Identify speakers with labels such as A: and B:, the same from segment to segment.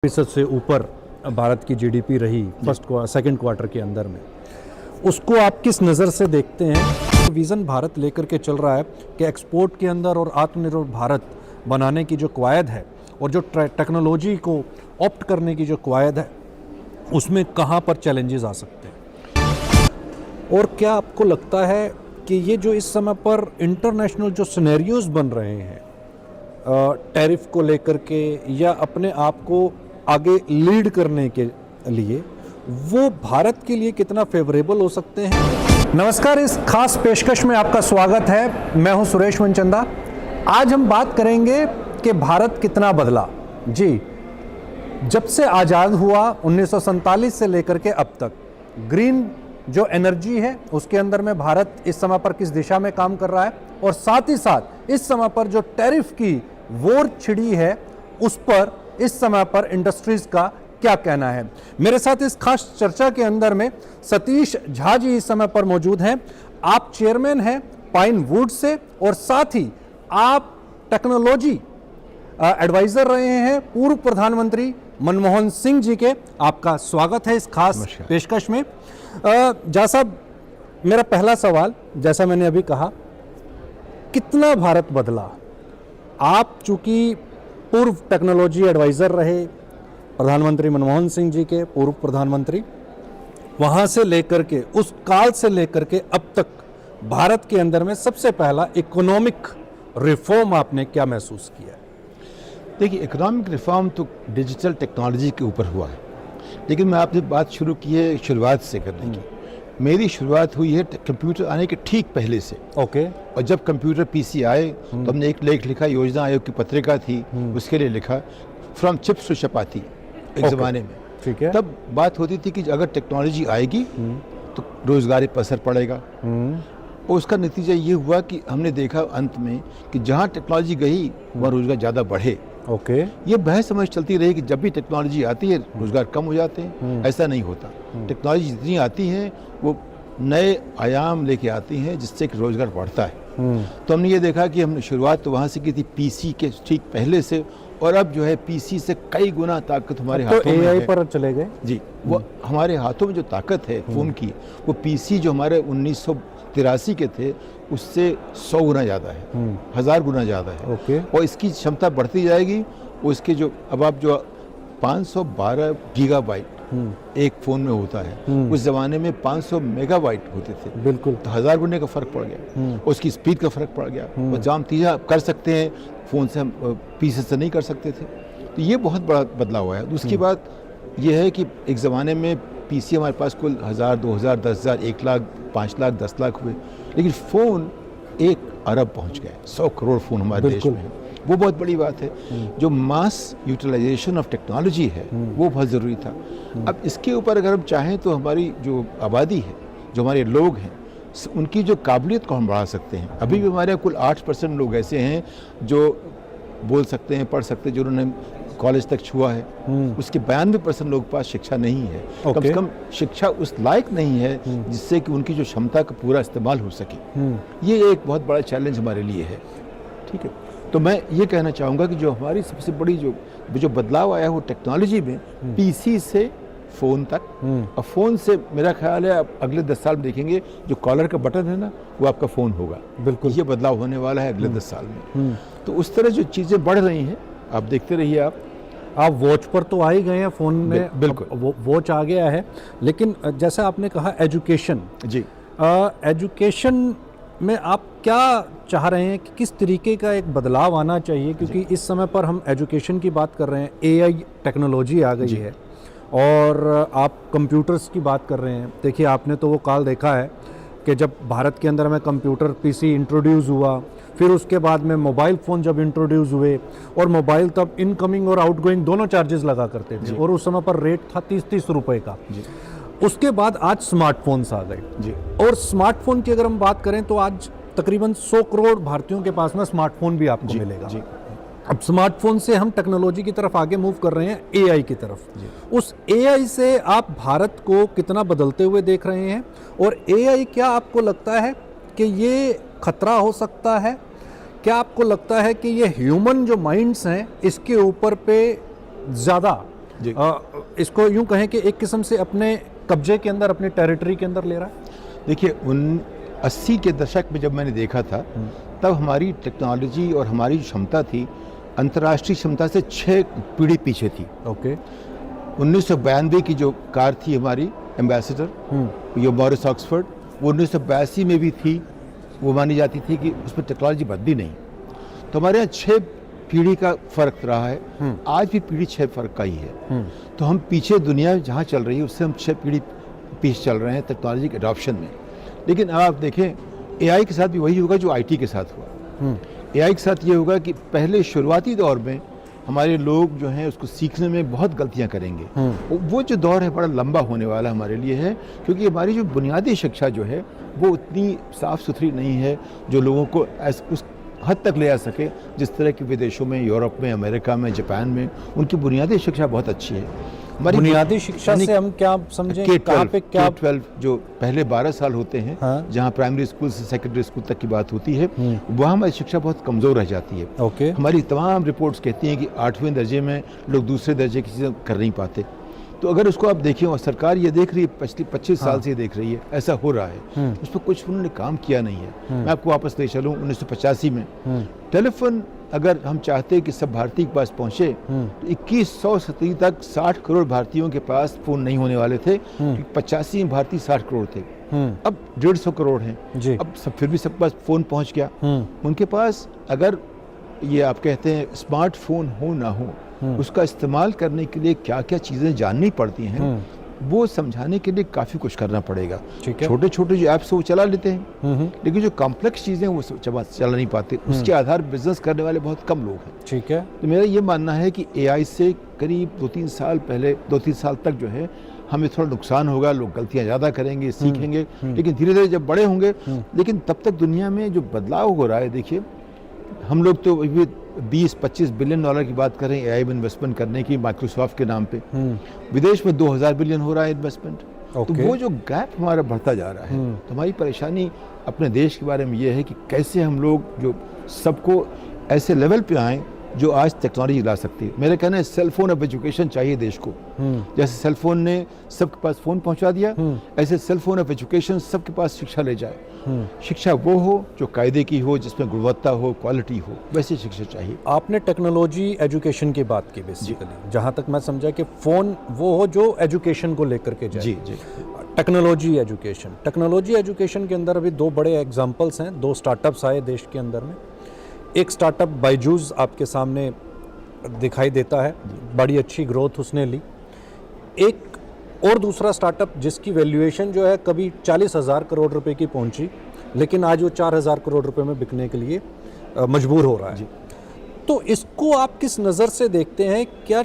A: फीसद से ऊपर भारत की जीडीपी रही सेकंड क्वार्टर के अंदर में। उसको आप किस नज़र से देखते हैं? विज़न भारत लेकर के चल रहा है कि एक्सपोर्ट के अंदर और आत्मनिर्भर भारत बनाने की जो कवायद है और जो टेक्नोलॉजी को ऑप्ट करने की जो कवायद है, उसमें कहाँ पर चैलेंजेस आ सकते हैं? और क्या आपको लगता है कि ये जो इस समय पर इंटरनेशनल जो सिनेरियोज बन रहे हैं टैरिफ को लेकर के या अपने आप को आगे लीड करने के लिए, वो भारत के लिए कितना फेवरेबल हो सकते हैं? नमस्कार, इस खास पेशकश में आपका स्वागत है। मैं हूं सुरेश मनचंदा। आज हम बात करेंगे कि भारत कितना बदला। जी, जब से आज़ाद हुआ 1947 से लेकर के अब तक, ग्रीन जो एनर्जी है उसके अंदर में भारत इस समय पर किस दिशा में काम कर रहा है, और साथ ही साथ इस समय पर जो टैरिफ की वॉर छिड़ी है उस पर इस समय पर इंडस्ट्रीज का क्या कहना है। मेरे साथ इस खास चर्चा के अंदर में सतीश झा जी इस समय पर मौजूद हैं। आप चेयरमैन हैं पाइन वुड से, और साथ ही आप टेक्नोलॉजी एडवाइजर रहे हैं पूर्व प्रधानमंत्री मनमोहन सिंह जी के। आपका स्वागत है इस खास पेशकश में। झा साहब, मेरा पहला सवाल, जैसा मैंने अभी कहा, कितना भारत बदला? आप चूंकि पूर्व टेक्नोलॉजी एडवाइज़र रहे प्रधानमंत्री मनमोहन सिंह जी के, पूर्व प्रधानमंत्री, वहाँ से लेकर के उस काल से लेकर के अब तक भारत के अंदर में सबसे पहला इकोनॉमिक रिफॉर्म आपने क्या महसूस किया?
B: देखिए, इकोनॉमिक रिफॉर्म तो डिजिटल टेक्नोलॉजी के ऊपर हुआ है, लेकिन मैं आपसे बात शुरू की है शुरुआत से करने की। मेरी शुरुआत हुई है कंप्यूटर आने के ठीक पहले से।
A: ओके।
B: और जब कंप्यूटर पीसी आए तो हमने एक लेख लिखा, योजना आयोग की पत्रिका थी, उसके लिए लिखा, फ्रॉम चिप्स टू चपाती, एक ज़माने में।
A: ठीक है।
B: तब बात होती थी कि अगर टेक्नोलॉजी आएगी तो रोजगार पर असर पड़ेगा, और उसका नतीजा ये हुआ कि हमने देखा अंत में कि जहाँ टेक्नोलॉजी गई वहाँ रोजगार ज़्यादा बढ़े।
A: ओके।
B: ये बहस समझ चलती रही कि जब भी टेक्नोलॉजी आती है रोजगार कम हो जाते हैं। ऐसा नहीं होता। टेक्नोलॉजी जितनी आती है वो नए आयाम लेके आती हैं जिससे कि रोजगार बढ़ता है। तो हमने ये देखा कि हमने शुरुआत तो वहाँ से की थी पीसी के ठीक पहले से, और अब जो है पीसी से कई गुना ताकत हमारे हाथों में है।
A: पर चले गए
B: जी, वो हमारे हाथों में जो ताकत है फोन की, वो पीसी जो हमारे 1983 के थे उससे 100 गुना ज़्यादा है, 1000 गुना ज़्यादा है।
A: ओके।
B: और इसकी क्षमता बढ़ती जाएगी। उसके जो अब आप जो 512 गीगाबाइट एक फ़ोन में होता है, उस ज़माने में 500 मेगाबाइट होते थे।
A: बिल्कुल।
B: तो 1000 गुने का फ़र्क पड़ गया, उसकी स्पीड का फ़र्क पड़ गया। और जो हम चीज़ें कर सकते हैं फ़ोन से, हम पीसी से नहीं कर सकते थे। तो ये बहुत बड़ा बदलाव हुआ है। उसकी बात यह है कि एक ज़माने में पीसी हमारे पास कुल 1000, 2000, 10,000, 1 लाख, 5 लाख, 10 लाख हुए, लेकिन फ़ोन 1 अरब पहुंच गए। 100 करोड़ फ़ोन हमारे देश में है। वो बहुत बड़ी बात है। जो मास यूटिलाइजेशन ऑफ टेक्नोलॉजी है वो बहुत ज़रूरी था। अब इसके ऊपर अगर हम चाहें तो हमारी जो आबादी है, जो हमारे लोग हैं, उनकी जो काबिलियत को हम बढ़ा सकते हैं। अभी भी हमारे कुल 8% लोग ऐसे हैं जो बोल सकते हैं, पढ़ सकते हैं, जिन्होंने कॉलेज तक छुआ है। उसके 92% लोगों के पास शिक्षा नहीं है। कम से कम शिक्षा उस लायक नहीं है जिससे कि उनकी जो क्षमता का पूरा इस्तेमाल हो सके। ये एक बहुत बड़ा चैलेंज हमारे लिए है। ठीक है, तो मैं ये कहना चाहूँगा कि जो हमारी सबसे बड़ी जो बदलाव आया वो टेक्नोलॉजी में, पीसी से फ़ोन तक, और फ़ोन से मेरा ख्याल है आप अगले 10 साल में देखेंगे जो कॉलर का बटन है ना, वो आपका फ़ोन होगा। बिल्कुल, ये बदलाव होने वाला है अगले 10 साल में। तो उस तरह जो चीज़ें बढ़ रही हैं, आप देखते रहिए।
A: आप वॉच पर तो आ ही गए हैं, फ़ोन में
B: बिल्कुल
A: वॉच आ गया है, लेकिन जैसा आपने कहा एजुकेशन,
B: जी,
A: एजुकेशन में आप क्या चाह रहे हैं कि किस तरीके का एक बदलाव आना चाहिए? क्योंकि इस समय पर हम एजुकेशन की बात कर रहे हैं, एआई टेक्नोलॉजी आ गई है, और आप कंप्यूटर्स की बात कर रहे हैं। देखिए, आपने तो वो काल देखा है कि जब भारत के अंदर में कंप्यूटर पीसी इंट्रोड्यूस हुआ, फिर उसके बाद में मोबाइल फ़ोन जब इंट्रोड्यूस हुए, और मोबाइल तब इनकमिंग और आउटगोइंग दोनों चार्जेस लगा करते थे, और उस समय पर रेट था 30-30 रुपए का। उसके बाद आज स्मार्टफोन्स आ गए जी, और स्मार्टफोन की अगर हम बात करें तो आज तकरीबन 100 करोड़ भारतीयों के पास में स्मार्टफोन भी आपको मिलेगा जी। अब स्मार्टफोन से हम टेक्नोलॉजी की तरफ आगे मूव कर रहे हैं, एआई की तरफ। उस एआई से आप भारत को कितना बदलते हुए देख रहे हैं, और एआई क्या आपको लगता है कि ये खतरा हो सकता है? क्या आपको लगता है कि ये ह्यूमन जो माइंड्स हैं इसके ऊपर पे ज़्यादा
B: जी।
A: इसको यूं कहें कि एक किस्म से अपने कब्जे के अंदर, अपने टेरिटरी के अंदर ले रहा है।
B: देखिए 80 के दशक में जब मैंने देखा था, तब हमारी टेक्नोलॉजी और हमारी जो क्षमता थी अंतर्राष्ट्रीय क्षमता से 6 पीढ़ी पीछे थी।
A: ओके।
B: 1992 की जो कार थी हमारी एम्बेसडर, ये मॉरिस ऑक्सफोर्ड, वो 1982 में भी थी, वो मानी जाती थी कि उसमें टेक्नोलॉजी बदली नहीं। तो हमारे यहाँ 6 पीढ़ी का फ़र्क रहा है, आज भी पीढ़ी 6 फ़र्क का ही है। तो हम पीछे, दुनिया जहाँ चल रही है उससे हम 6 पीढ़ी पीछे चल रहे हैं टेक्नोलॉजी के अडॉप्शन में। लेकिन अब आप देखें एआई के साथ भी वही होगा जो आईटी के साथ हुआ। एआई के साथ ये होगा कि पहले शुरुआती दौर में हमारे लोग जो हैं उसको सीखने में बहुत गलतियां करेंगे। वो जो दौर है बड़ा लंबा होने वाला हमारे लिए है, क्योंकि हमारी जो बुनियादी शिक्षा जो है वो उतनी साफ़ सुथरी नहीं है जो लोगों को उस हद तक ले आ सके जिस तरह के विदेशों में, यूरोप में, अमेरिका में, जापान में उनकी बुनियादी शिक्षा बहुत अच्छी है। हमारी
A: बुनियादी शिक्षा से हम क्या समझें, कहाँ पे क्या
B: K-12 जो पहले 12 साल होते हैं,
A: हाँ?
B: जहाँ प्राइमरी स्कूल से सेकेंडरी स्कूल तक की बात होती है, वहाँ हमारी शिक्षा बहुत कमज़ोर रह जाती है।
A: ओके।
B: हमारी तमाम रिपोर्ट्स कहती हैं कि 8वें दर्जे में लोग दूसरे दर्जे की चीज़ें कर नहीं पाते। तो अगर उसको आप देखें, और सरकार ये देख रही है, पिछले 25 साल से ये देख रही है, ऐसा हो रहा है, उस पर कुछ उन्होंने काम किया नहीं है। मैं आपको वापस ले चलूँ 1985 में टेलीफोन अगर हम चाहते हैं कि सब भारतीय के पास पहुंचे, तो 2170 तक 60 करोड़ भारतीयों के पास फोन नहीं होने वाले थे। 85 में भारतीय 60 करोड़ थे, अब 150 करोड़ हैं। अब सब फिर भी सबके पास फोन पहुंच गया। उनके पास अगर ये आप कहते हैं स्मार्टफोन हो ना हो, उसका इस्तेमाल करने के लिए क्या क्या चीज़ें जाननी पड़ती हैं, वो समझाने के लिए काफ़ी कुछ करना पड़ेगा। छोटे छोटे जो ऐप्स वो चला लेते हैं, लेकिन जो कॉम्प्लेक्स चीज़ें वो चला नहीं पाते। उसके आधार बिजनेस करने वाले बहुत कम लोग हैं।
A: ठीक है।
B: तो मेरा ये मानना है कि एआई से करीब 2-3 साल तक जो है हमें थोड़ा नुकसान होगा, लोग गलतियां ज़्यादा करेंगे, सीखेंगे, लेकिन धीरे धीरे जब बड़े होंगे, लेकिन तब तक दुनिया में जो बदलाव हो रहा है, देखिए हम लोग तो अभी 20-25 बिलियन डॉलर की बात कर रहे हैं एआई में इन्वेस्टमेंट करने की माइक्रोसॉफ्ट के नाम पे। विदेश में 2000 बिलियन हो रहा है इन्वेस्टमेंट। तो वो जो गैप हमारा बढ़ता जा रहा है, तो हमारी परेशानी अपने देश के बारे में ये है कि कैसे हम लोग जो सबको ऐसे लेवल पे आएँ जो आज टेक्नोलॉजी ला सकती है। मेरा कहना है सेल फोन ऑफ एजुकेशन चाहिए देश को। जैसे सेल फोन ने सबके पास फोन पहुंचा दिया, ऐसे सेल फोन ऑफ एजुकेशन सबके पास शिक्षा ले जाए। शिक्षा वो हो जो कायदे की हो, जिसमें गुणवत्ता हो, क्वालिटी हो, वैसी शिक्षा चाहिए।
A: आपने टेक्नोलॉजी एजुकेशन की बात की बेसिकली, जहाँ तक मैं समझा कि फ़ोन वो हो जो एजुकेशन को लेकर के जाए।
B: जी जी।
A: टेक्नोलॉजी एजुकेशन के अंदर अभी 2 बड़े एग्जांपल्स हैं, 2 स्टार्टअप्स आए देश के अंदर में। एक स्टार्टअप बायजूस आपके सामने दिखाई देता है, बड़ी अच्छी ग्रोथ उसने ली। एक और दूसरा स्टार्टअप जिसकी वैल्यूएशन जो है कभी 40,000 करोड़ रुपए की पहुंची, लेकिन आज वो 4,000 करोड़ रुपए में बिकने के लिए मजबूर हो रहा है। तो इसको आप किस नज़र से देखते हैं? क्या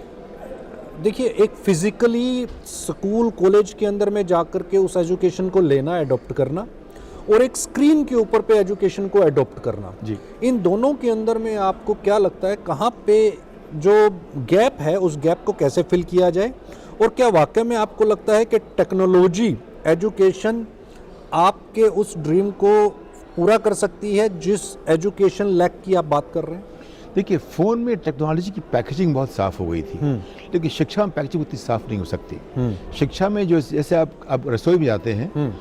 A: देखिए, एक फिजिकली स्कूल कॉलेज के अंदर में जाकर के उस एजुकेशन को लेना, एडॉप्ट करना, और एक स्क्रीन के ऊपर पे एजुकेशन को एडॉप्ट करना,
B: जी, इन
A: दोनों के अंदर में आपको क्या लगता है कहाँ पे जो गैप है उस गैप को कैसे फिल किया जाए? और क्या वाकई में आपको लगता है कि टेक्नोलॉजी एजुकेशन आपके उस ड्रीम को पूरा कर सकती है जिस एजुकेशन लैक की आप बात कर रहे हैं?
B: देखिए, फ़ोन में टेक्नोलॉजी की पैकेजिंग बहुत साफ़ हो गई थी, लेकिन शिक्षा में पैकेजिंग उतनी साफ़ नहीं हो सकती। शिक्षा में जो जैसे आप रसोई में जाते हैं,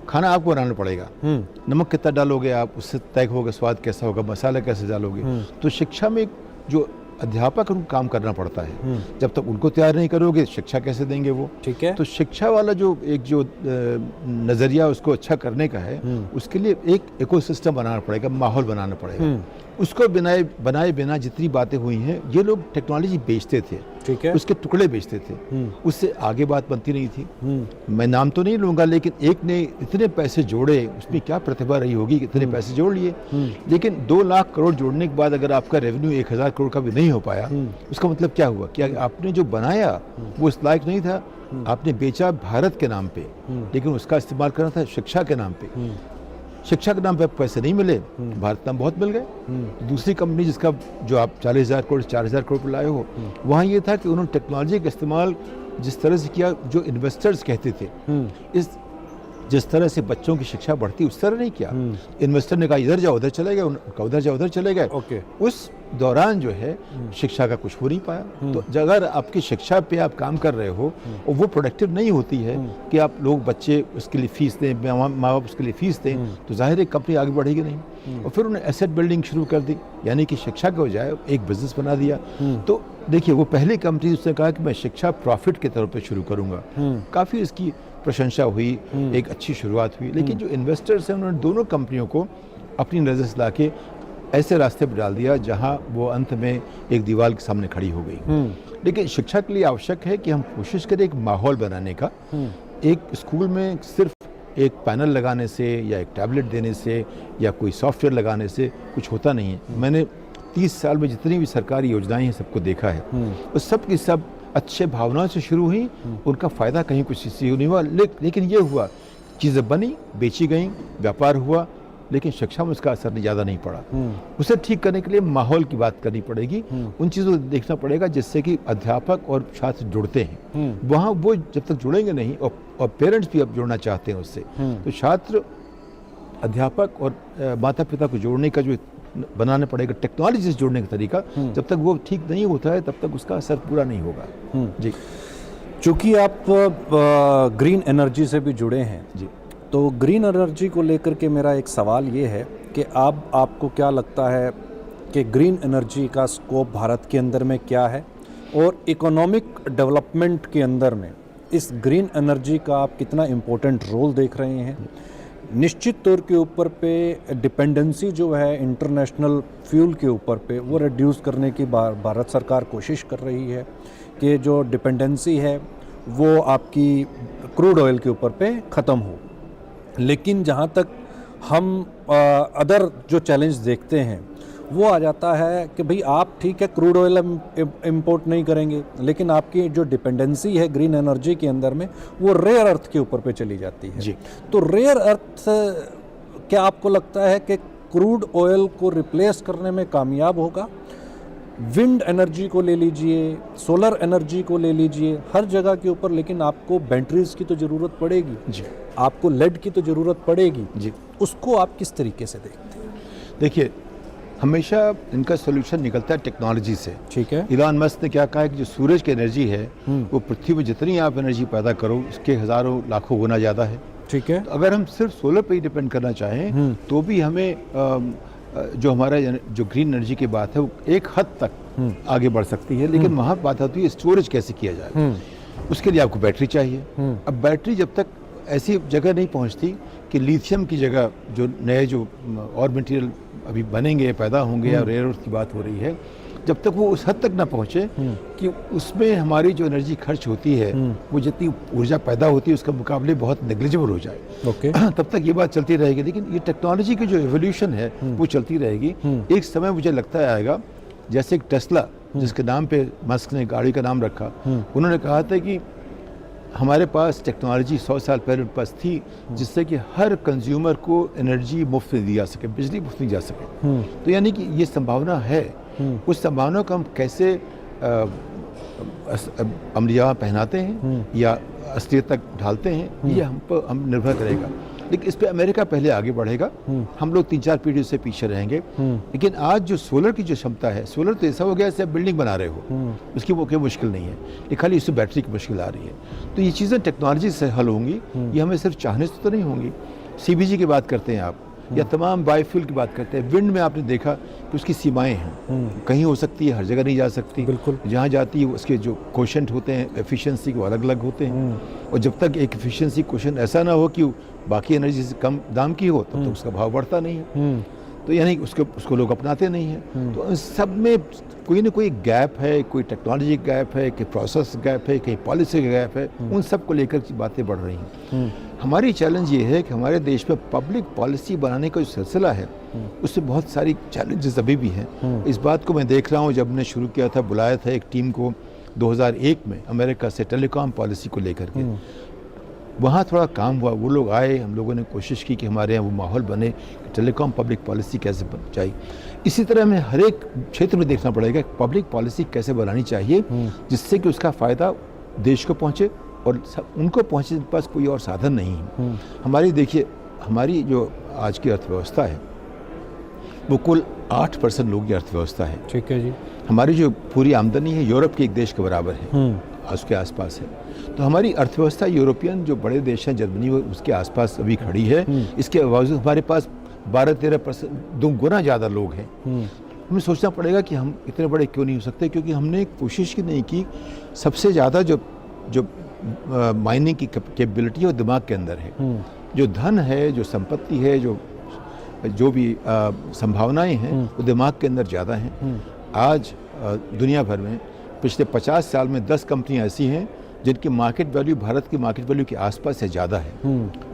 B: खाना आपको बनाना पड़ेगा, नमक कितना डालोगे आप, उससे तय होगा स्वाद कैसा होगा, मसाला कैसे डालोगे। तो शिक्षा में जो अध्यापक उनको काम करना पड़ता है, जब तक उनको तैयार नहीं करोगे शिक्षा कैसे देंगे वो? ठीक है। तो शिक्षा वाला जो एक जो नज़रिया उसको अच्छा करने का है, उसके लिए एक इकोसिस्टम बनाना पड़ेगा, माहौल बनाना पड़ेगा। उसको बनाए बिना जितनी बातें हुई हैं, ये लोग टेक्नोलॉजी बेचते थे, ठीक है, उसके टुकड़े बेचते थे, उससे आगे बात बनती नहीं थी। मैं नाम तो नहीं लूँगा, लेकिन एक ने इतने पैसे जोड़े, उसमें क्या प्रतिभा रही होगी, इतने पैसे जोड़ लिए, लेकिन 2 लाख करोड़ जोड़ने के बाद अगर आपका रेवेन्यू 1000 करोड़ का भी नहीं हो पाया, उसका मतलब क्या हुआ कि आपने जो बनाया वो इस लायक नहीं था, आपने बेचा भारत के नाम पे, लेकिन उसका इस्तेमाल करना था शिक्षा के नाम पे। शिक्षा के नाम पे पैसे नहीं मिले, भारत नाम बहुत मिल गए। दूसरी कंपनी जिसका जो आप 40,000 करोड़ 4,000 करोड़ पर लाए हो, वहाँ ये था कि उन्होंने टेक्नोलॉजी का इस्तेमाल जिस तरह से किया, जो इन्वेस्टर्स कहते थे, इस जिस तरह से बच्चों की शिक्षा बढ़ती उस तरह नहीं किया। इन्वेस्टर ने कहा इधर जाओ उधर चले गए, उनका उधर जाओ उधर चले गए।
A: ओके।
B: उस दौरान जो है शिक्षा का कुछ हो नहीं पाया। तो अगर आपकी शिक्षा पे आप काम कर रहे हो और वो प्रोडक्टिव नहीं होती है कि आप लोग बच्चे उसके लिए फीस दें, माँ बाप उसके लिए फीस दें, तो जाहिर है कंपनी आगे बढ़ेगी नहीं। और फिर उन्होंने एसेट बिल्डिंग शुरू कर दी, यानी कि शिक्षा के बजाय एक बिजनेस बना दिया। तो देखिए वो पहली कंपनी उसने कहा कि मैं शिक्षा प्रॉफिट के तौर पे शुरू करूंगा। काफ़ी इसकी प्रशंसा हुई, एक अच्छी शुरुआत हुई। लेकिन जो इन्वेस्टर्स हैं उन्होंने दोनों कंपनियों को अपनी नज़र से ला के ऐसे रास्ते पर डाल दिया जहां वो अंत में एक दीवार के सामने खड़ी हो गई। लेकिन शिक्षा के लिए आवश्यक है कि हम कोशिश करें एक माहौल बनाने का। एक स्कूल में सिर्फ एक पैनल लगाने से या एक टैबलेट देने से या कोई सॉफ्टवेयर लगाने से कुछ होता नहीं है। मैंने 30 साल में जितनी भी सरकारी योजनाएं हैं सबको देखा है, वो सब की सब अच्छे भावनाओं से शुरू हुई, उनका फ़ायदा कहीं कुछ इससे नहीं हुआ। लेकिन ये हुआ, चीज़ें बनी, बेची गई, व्यापार हुआ, लेकिन शिक्षा में उसका असर ज़्यादा नहीं पड़ा। उसे ठीक करने के लिए माहौल की बात करनी पड़ेगी, उन चीज़ों को देखना पड़ेगा जिससे कि अध्यापक और छात्र जुड़ते हैं। वहाँ वो जब तक जुड़ेंगे नहीं और पेरेंट्स भी अब जुड़ना चाहते हैं उससे, तो छात्र, अध्यापक और माता पिता को जोड़ने का जो बनाना पड़ेगा टेक्नोलॉजी से जोड़ने का तरीका, जब तक वो ठीक नहीं होता है तब तक उसका असर पूरा नहीं होगा। जी,
A: चूँकि आप ग्रीन एनर्जी से भी जुड़े हैं
B: जी,
A: तो ग्रीन एनर्जी को लेकर के मेरा एक सवाल ये है कि आपको क्या लगता है कि ग्रीन एनर्जी का स्कोप भारत के अंदर में क्या है, और इकोनॉमिक डेवलपमेंट के अंदर में इस ग्रीन एनर्जी का आप कितना इम्पोर्टेंट रोल देख रहे हैं? निश्चित तौर के ऊपर पे डिपेंडेंसी जो है इंटरनेशनल फ्यूल के ऊपर पे वो रिड्यूस करने की भारत सरकार कोशिश कर रही है कि जो डिपेंडेंसी है वो आपकी क्रूड ऑयल के ऊपर पे ख़त्म हो। लेकिन जहाँ तक हम अदर जो चैलेंज देखते हैं वो आ जाता है कि भाई आप ठीक है क्रूड ऑयल इंपोर्ट नहीं करेंगे, लेकिन आपकी जो डिपेंडेंसी है ग्रीन एनर्जी के अंदर में वो रेयर अर्थ के ऊपर पे चली जाती है।
B: जी।
A: तो रेयर अर्थ क्या आपको लगता है कि क्रूड ऑयल को रिप्लेस करने में कामयाब होगा? विंड एनर्जी को ले लीजिए, सोलर एनर्जी को ले लीजिए, हर जगह के ऊपर, लेकिन आपको बैटरीज की तो ज़रूरत पड़ेगी
B: जी,
A: आपको लेड की तो ज़रूरत पड़ेगी
B: जी।
A: उसको आप किस तरीके से देखते हैं?
B: देखिए, हमेशा इनका सोल्यूशन निकलता है टेक्नोलॉजी से।
A: ठीक है।
B: इलॉन मस्क ने क्या कहा है कि जो सूरज की एनर्जी है वो पृथ्वी में जितनी आप एनर्जी पैदा करो उसके हज़ारों लाखों गुना ज़्यादा है।
A: ठीक है।
B: तो अगर हम सिर्फ सोलर पे ही डिपेंड करना चाहें तो भी हमें जो हमारा जो ग्रीन एनर्जी की बात है वो एक हद तक आगे बढ़ सकती है। लेकिन वहाँ बात आती है स्टोरेज कैसे किया जाए। उसके लिए आपको बैटरी चाहिए। अब बैटरी जब तक ऐसी जगह नहीं पहुँचती कि लिथियम की जगह जो नए जो और मटेरियल अभी बनेंगे, पैदा होंगे, या रेयर अर्थ की बात हो रही है, जब तक वो उस हद तक ना पहुँचे कि उसमें हमारी जो एनर्जी खर्च होती है वो जितनी ऊर्जा पैदा होती है उसके मुकाबले बहुत नेग्लिजिबल हो जाए,
A: ओके,
B: तब तक ये बात चलती रहेगी। लेकिन ये टेक्नोलॉजी की जो एवोल्यूशन है वो चलती रहेगी। एक समय मुझे लगता है आएगा, जैसे एक टेस्ला जिसके नाम पे मस्क ने गाड़ी का नाम रखा, उन्होंने कहा था कि हमारे पास टेक्नोलॉजी 100 साल पहले पास थी जिससे कि हर कंज्यूमर को एनर्जी मुफ्त में दी जा सके, बिजली मुफ्त में जा सके। तो यानी कि ये संभावना है। उस संभावना को हम कैसे अमलिया पहनाते हैं या असलियत तक ढालते हैं, ये हम निर्भर करेगा। लेकिन इस पे अमेरिका पहले आगे बढ़ेगा, हम लोग 3-4 पीढ़ी से पीछे रहेंगे। लेकिन आज जो सोलर की जो क्षमता है, सोलर तो ऐसा हो गया जैसे आप बिल्डिंग बना रहे हो, उसकी वो कोई मुश्किल नहीं है, ये खाली इससे बैटरी की मुश्किल आ रही है। तो ये चीज़ें टेक्नोलॉजी से हल होंगी, ये हमें सिर्फ चाहने से तो नहीं होंगी। CBG की बात करते हैं आप, या तमाम बायोफ्यूल की बात करते हैं। विंड में आपने देखा कि उसकी सीमाएं हैं, कहीं हो सकती है, हर जगह नहीं जा सकती।
A: बिल्कुल।
B: जहाँ जाती है उसके जो कोशेंट होते हैं एफिशिएंसी वो अलग अलग होते हैं, और जब तक एक एफिशिएंसी कोशेंट ऐसा ना हो कि बाकी एनर्जी से कम दाम की हो तब तक उसका भाव बढ़ता नहीं है। तो यानी उसको लोग अपनाते नहीं हैं। तो सब में कोई ना कोई गैप है, कोई टेक्नोलॉजी गैप है, कोई प्रोसेस गैप है, कोई पॉलिसी का गैप है। उन सब को लेकर की बातें बढ़ रही हैं। हमारी चैलेंज ये है कि हमारे देश में पब्लिक पॉलिसी बनाने का जो सिलसिला है उससे बहुत सारी चैलेंजेस अभी भी हैं। इस बात को मैं देख रहा हूँ, जब ने शुरू किया था, बुलाया था एक टीम को 2001 में अमेरिका से टेलीकॉम पॉलिसी को लेकर के, वहाँ थोड़ा काम हुआ, वो लोग आए, हम लोगों ने कोशिश की कि हमारे यहाँ वो माहौल बने कि टेलीकॉम पब्लिक पॉलिसी कैसे बन जाए। इसी तरह हमें हर एक क्षेत्र में देखना पड़ेगा कि पब्लिक पॉलिसी कैसे बनानी चाहिए जिससे कि उसका फ़ायदा देश को पहुँचे, और उनको पहुँचने के पास कोई और साधन नहीं है। हमारी देखिए, हमारी जो आज की अर्थव्यवस्था है वो कुल 8% लोगों की अर्थव्यवस्था है।
A: ठीक है जी।
B: हमारी जो पूरी आमदनी है यूरोप के एक देश के बराबर है, उसके आसपास है। तो हमारी अर्थव्यवस्था यूरोपियन जो बड़े देश हैं, जर्मनी वो उसके आसपास अभी खड़ी है। इसके बावजूद हमारे पास 12-13% 2 गुना ज़्यादा लोग हैं। हमें सोचना पड़ेगा कि हम इतने बड़े क्यों नहीं हो सकते, क्योंकि हमने कोशिश की नहीं की। सबसे ज़्यादा जो माइनिंग की कैपेबिलिटी है वो दिमाग के अंदर है। जो धन है, जो संपत्ति है, जो भी संभावनाएं हैं वो दिमाग के अंदर ज़्यादा हैं। आज दुनिया भर में पिछले 50 साल में 10 कंपनियां ऐसी हैं जिनकी मार्केट वैल्यू भारत की मार्केट वैल्यू के आसपास से ज़्यादा है।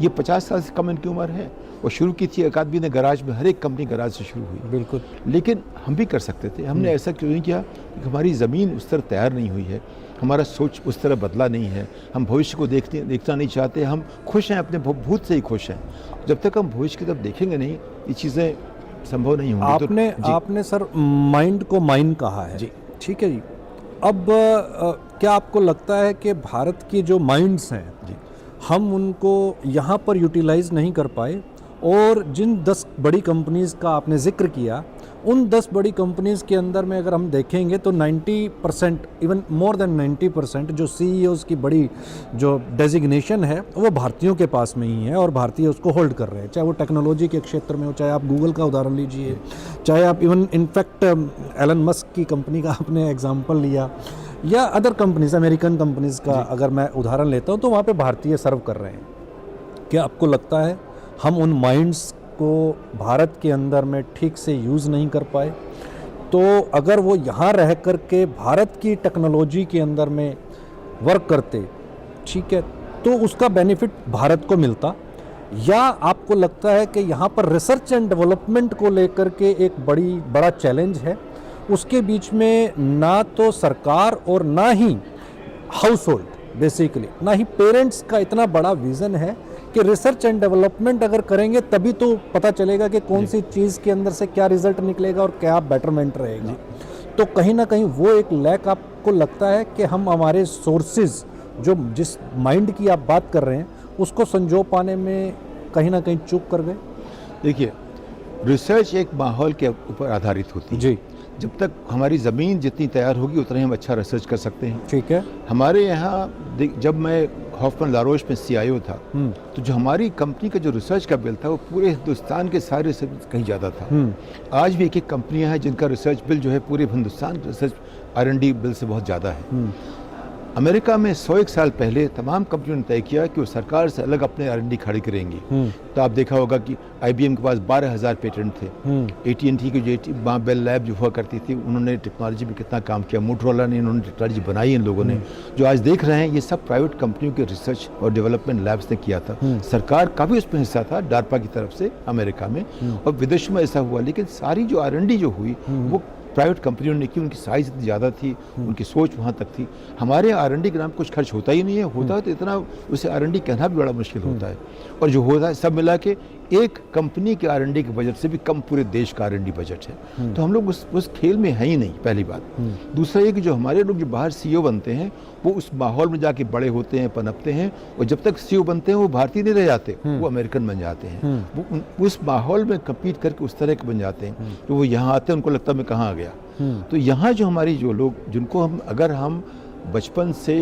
B: ये 50 साल से कम इनकी उम्र है। और शुरू की थी एक आदमी ने गराज में, हर एक कंपनी गराज से शुरू हुई।
A: बिल्कुल।
B: लेकिन हम भी कर सकते थे। हमने ऐसा क्यों नहीं किया? कि हमारी ज़मीन उस तरह तैयार नहीं हुई है, हमारा सोच उस तरह बदला नहीं है, हम भविष्य को देखना नहीं चाहते। हम खुश हैं, अपने भूत से ही खुश हैं। जब तक हम भविष्य की तरफ देखेंगे नहीं, ये चीज़ें संभव नहीं होंगी।
A: आपने सर माइंड को माइन कहा है जी, ठीक है जी। अब क्या आपको लगता है कि भारत की जो माइंड्स हैं जी, हम उनको यहाँ पर यूटिलाइज नहीं कर पाए, और जिन 10 बड़ी कंपनीज़ का आपने जिक्र किया, उन 10 बड़ी कंपनीज़ के अंदर में अगर हम देखेंगे तो 90%, इवन मोर देन 90% जो CEOs की बड़ी जो डेजिग्नेशन है वो भारतीयों के पास में ही है, और भारतीय उसको होल्ड कर रहे हैं। चाहे वो टेक्नोलॉजी के क्षेत्र में हो, चाहे आप गूगल का उदाहरण लीजिए, चाहे आप इवन इनफैक्ट एलन मस्क की कंपनी का आपने एग्जाम्पल लिया, या अदर कंपनीज, अमेरिकन कंपनीज़ का अगर मैं उदाहरण लेता हूँ, तो वहाँ पर भारतीय सर्व कर रहे हैं। क्या आपको लगता है हम उन माइंड्स को भारत के अंदर में ठीक से यूज़ नहीं कर पाए? तो अगर वो यहाँ रह कर के भारत की टेक्नोलॉजी के अंदर में वर्क करते, ठीक है, तो उसका बेनिफिट भारत को मिलता, या आपको लगता है कि यहाँ पर रिसर्च एंड डेवलपमेंट को लेकर के एक बड़ा चैलेंज है, उसके बीच में ना तो सरकार और ना ही हाउस होल्ड, बेसिकली ना ही पेरेंट्स का इतना बड़ा विज़न है कि रिसर्च एंड डेवलपमेंट अगर करेंगे तभी तो पता चलेगा कि कौन सी चीज़ के अंदर से क्या रिजल्ट निकलेगा और क्या बेटरमेंट रहेगा। तो कहीं ना कहीं वो एक लैक आपको लगता है कि हम हमारे सोर्सेज, जो जिस माइंड की आप बात कर रहे हैं, उसको संजो पाने में कहीं ना कहीं चूक कर गए?
B: देखिए, रिसर्च एक माहौल के ऊपर आधारित होती है जी। जब तक हमारी ज़मीन जितनी तैयार होगी उतना ही हम अच्छा रिसर्च कर सकते हैं।
A: ठीक है। हमारे
B: यहाँ जब मैं हॉफमैन लारोश में CIO था, तो जो हमारी कंपनी का जो रिसर्च का बिल था वो पूरे हिंदुस्तान के सारे रिसर्च कहीं ज़्यादा था। आज भी एक कंपनियां हैं जिनका रिसर्च बिल जो है पूरे हिंदुस्तान के रिसर्च R&D बिल से बहुत ज़्यादा है। अमेरिका में 101 साल पहले तमाम कंपनियों ने तय किया कि वो सरकार से अलग अपने R&D खड़ी करेंगी। तो आप देखा होगा कि IBM के पास 12,000 पेटेंट थे। AT&T की जो बेल लैब जो हुआ करती थी, उन्होंने टेक्नोलॉजी में कितना काम किया। मोटरोला ने, इन्होंने टेक्नोलॉजी बनाई इन लोगों ने। जो आज देख रहे हैं ये सब प्राइवेट कंपनियों के रिसर्च और डेवलपमेंट लैब्स ने किया था। सरकार का भी उसमें हिस्सा था, डार्पा की तरफ से अमेरिका में, और विदेशों में ऐसा हुआ। लेकिन सारी जो R&D जो हुई वो प्राइवेट कंपनियों ने की। उनकी साइज़ इतनी ज़्यादा थी, उनकी सोच वहाँ तक थी। हमारे R&D के नाम कुछ खर्च होता ही नहीं है। होता है तो इतना उसे R&D कहना भी बड़ा मुश्किल होता है। और जो होता है सब मिला के एक कंपनी के R&D के बजट से भी कम पूरे देश का R&D बजट है। तो हम लोग उस खेल में है ही नहीं, पहली बात। दूसरा ये कि जो हमारे लोग जो बाहर CEO बनते हैं वो उस माहौल में जाके बड़े होते हैं, पनपते हैं, और जब तक CEO बनते हैं वो भारतीय नहीं रह जाते, वो अमेरिकन बन जाते हैं। वो उस माहौल में कम्पीट करके उस तरह के बन जाते हैं। तो वो यहाँ आते हैं, उनको लगता है मैं कहाँ आ गया। तो यहाँ जो हमारी जो लोग, जिनको अगर हम बचपन से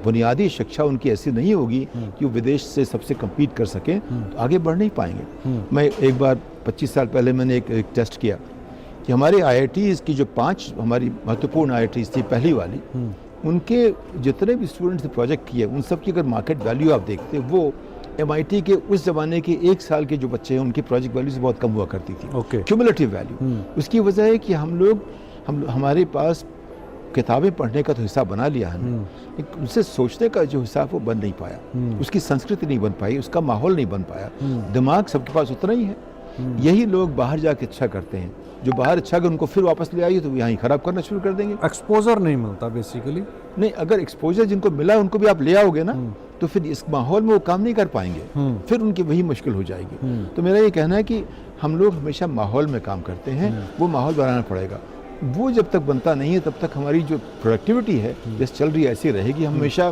B: बुनियादी शिक्षा उनकी ऐसी नहीं होगी कि वो विदेश से सबसे कम्पीट कर सकें, तो आगे बढ़ नहीं पाएंगे। मैं एक बार 25 साल पहले मैंने एक टेस्ट किया कि हमारे IITs की जो 5 हमारी महत्वपूर्ण IITs थी, पहली वाली, उनके जितने भी स्टूडेंट्स ने प्रोजेक्ट किए, उन सब की अगर मार्केट वैल्यू आप देखते, वो MIT के उस ज़माने के 1 साल के जो बच्चे हैं उनकी प्रोजेक्ट वैल्यू से बहुत कम हुआ करती थी। Cumulative value. उसकी वजह है कि हमारे पास किताबें पढ़ने का तो हिसाब बना लिया है, लेकिन उससे सोचने का जो हिसाब वो बन नहीं पाया। उसकी संस्कृति नहीं बन पाई, उसका माहौल नहीं बन पाया। दिमाग सबके पास उतना ही है। यही लोग बाहर जाके अच्छा करते हैं। जो बाहर अच्छा कर उनको फिर वापस ले आइए तो यहाँ खराब करना शुरू कर देंगे।
A: एक्सपोजर नहीं मिलता बेसिकली।
B: नहीं, अगर एक्सपोजर जिनको मिला उनको भी आप ले आओगे ना, तो फिर इस माहौल में वो काम नहीं कर पाएंगे, फिर उनकी वही मुश्किल हो जाएगी। तो मेरा ये कहना है कि हम लोग हमेशा माहौल में काम करते हैं, वो माहौल बनाना पड़ेगा। वो जब तक बनता नहीं है तब तक हमारी जो प्रोडक्टिविटी है जैसे चल रही है ऐसी रहेगी। हम हमेशा